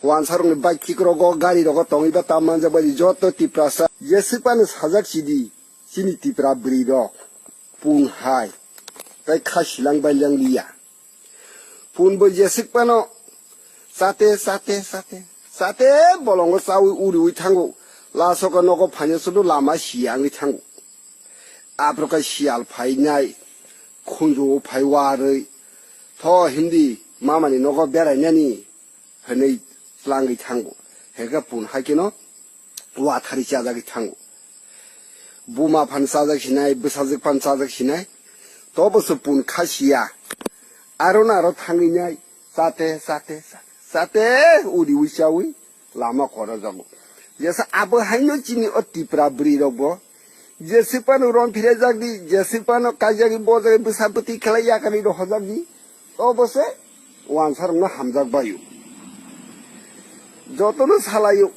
완사롱의 바이키그로고 가리로고 동이바 땀만자바지 저또 티프라사 예스파는 사작시디 시니 티프라 브리로 뿡하이 까이 카실랑 발량리야 뿡보 예스파노 사테 볼롱고 싸우 우리 탕고 라소가 너고 파녀서도 라마 시양이 탕고 앞으로가 시알 파이냐이 콘조 파이와르 더 힘디 마마니 너고 베라냐니 허네 랑이 탕고 해가 뿡하기노 와타리 자작이 탕고 부마 판사작 시나이 부사작 판사작 시나이 또 벌써 뿡카시야 아로나로 탕이냐이 사테 우리 우샤위 라마 걸어자고 예서 아버 하이노지니 어디 브라브리로고 예스파노 론 피레작디 예스파노 까자기 보자기 부사부티 칼라야카리로 허작디 또 벌써 완사롱나 함작바유 저토는 살아요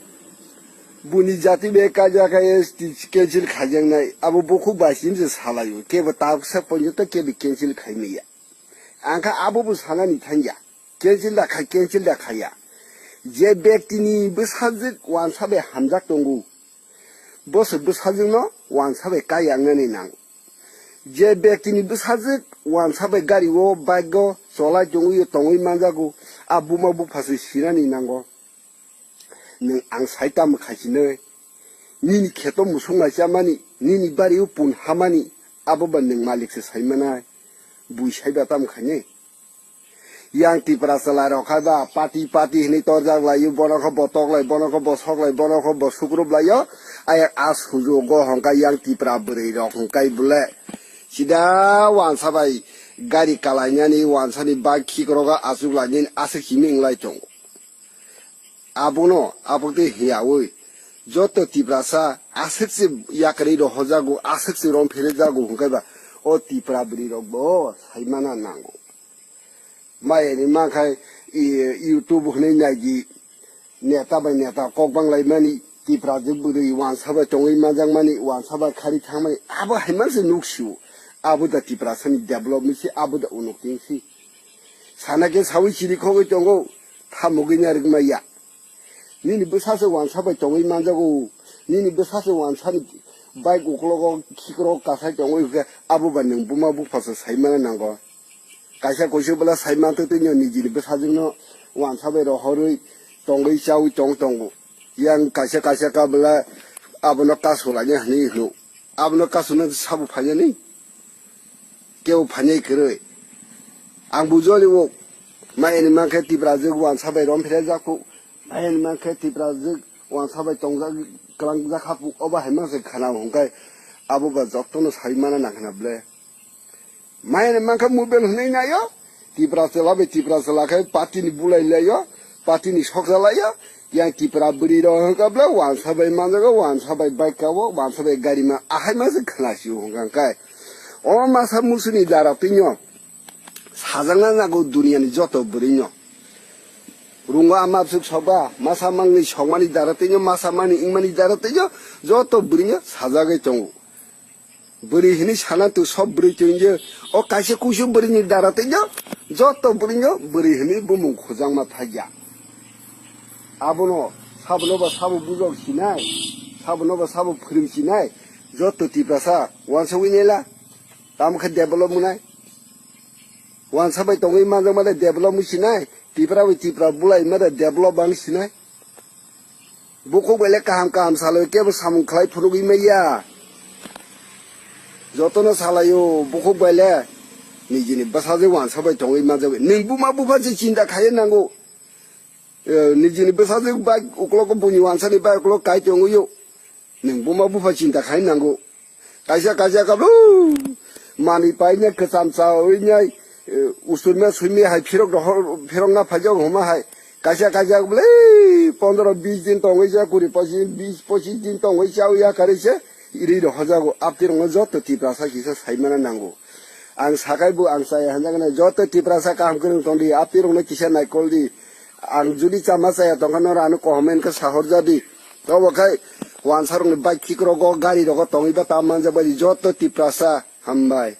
분이 자티 메까자가에 스케줄 가정나이 아부 보고 바신지 살아요 걔부 다국사 번역도 걔비 캔실 가이미야 안카 아부부 사나니 탄야 캔실다 가야 제 백티니 부사직 완사베 함작 동구 버스 부사직노 완사베 까양나니 낭 제 백티니 부사직 완사베 가리고 바이고 솔라 종우요 동의 만자고 아부마부 파스 시라니 낭고 능 앙사이따무 가시네 니니 개도 무슨 말이야마니 니니 바리우 분 하마니 아버바 능 말릭스 사이마나 부이샤이다따무 가니 양티 프라살라로 가다 파티 히니 떠자라유 보너코 보톡라이 보너코 보석라이 보너코 보수그룹라요 아야 아스후조고 honka 양티 프라브레이로 honkai 블레 시다 완사바이 가리 깔라냐니 완사니 바키그로가 아수라닌 아스히밍라이 종 아부노 아부데 히야오이 저또 티브라사 아색시 야카리로 호자고 아색시로 페레자고 그러니까 어 티브라브리로 뭐 사이마나 나고 마에니 마카이 이 유튜브 흔히냐기 네타바네타 꼭방라이마니 티브라즈부리 완사바 종이만장마니 완사바 카리 탕마니 아부 하이만스 눅시우 아부다 티브라사니 데벨롭미시 아부다 우녹팅시 사나게 사위 시리코고 정고 다 먹이냐르마야 니니 부사서 완사바 종이 만자고 니니 부사서 완사니 바이크 오클로고 키크로 가사 종이 그 아부바는 부마부 파서 사이만은 난거 가샤 고시블라 사이만도 뜨냐 니지니 부사증노 완사베로 허르 동의 샤우 동동고 양 가샤가 블라 아부노 가소라냐 니노 아부노 가소는 사부 파냐니 깨우 파냐이 그래 앙부조리고 마에니 마케 티브라즈고 완사베로 페레자고 아니 만큼 티브라즈 완사바이 동작 그랑작 하고 어바 하면서 가나 뭔가 아부가 적도는 살만은 안 하나블래 마에는 만큼 무변 흔히나요 티브라스라베 티브라스라카 파티니 불라일래요 파티니 속살라요 양 티브라브리로 한가블래 완사바이 만자가 완사바이 바이카고 완사바이 가리만 아하면서 가나시오 그러니까 마사 무슨이 달았더니요 사장난하고 두니안이 저도 버리뇨 룽가 아마습 서바 마사망니 성만이 달았더니 마사만이 잉만이 달았더니 저또 버리냐 사자게 정우 버리히니 사나도 섭 버리죠 이제 가시 구시 버리니 달았더니 저또 버리냐 버리히니 부문 고장마 타기야 아부노 사부노바 사부 부족 시나이 사부노바 사부 프림 시나이 저또 디바사 완서위닐라 다음카 데벨롭무나이 완사바이 동의 만정마다 데벨롭무 시나이 티브라위 티브라 불라이 마다 데벨롭방 시나이 보고 belek kaham salao ke samung khlai phurugi meya jotono salayo bogo bele nijini basaje wan sabai tongai majabe ningbu ma bufa je cinta khaye nango nijini basaje ba ukloko buni wan sani ba uklok kai tongu yo ningbu ma bufa cinta khaye nango kaisa ka lu mani pai ne khasam sao nyai usulme suimi hai phirok na phajog homa hai kaisa bole 15-20 दिन तो वही जा कुरी 20-25 दिन तो वही जाओ या करे से इरी रो हजागो आपतिर न जो तो तिप्रासा किसा साइमना नांगो आं साकाइबो आं साय हंजागना जो तो तिप्रासा काम करन तोंदी आपतिर न किसा नाइ कोलदी आं जुली चामासा या तंगन रानु कमेन्ट का साहर जादी तो वखाय वानसारंग बाइक किकरो गो गाड़ी रो तंगिबा तामान जाबा जो तो तिप्रासा हमबाय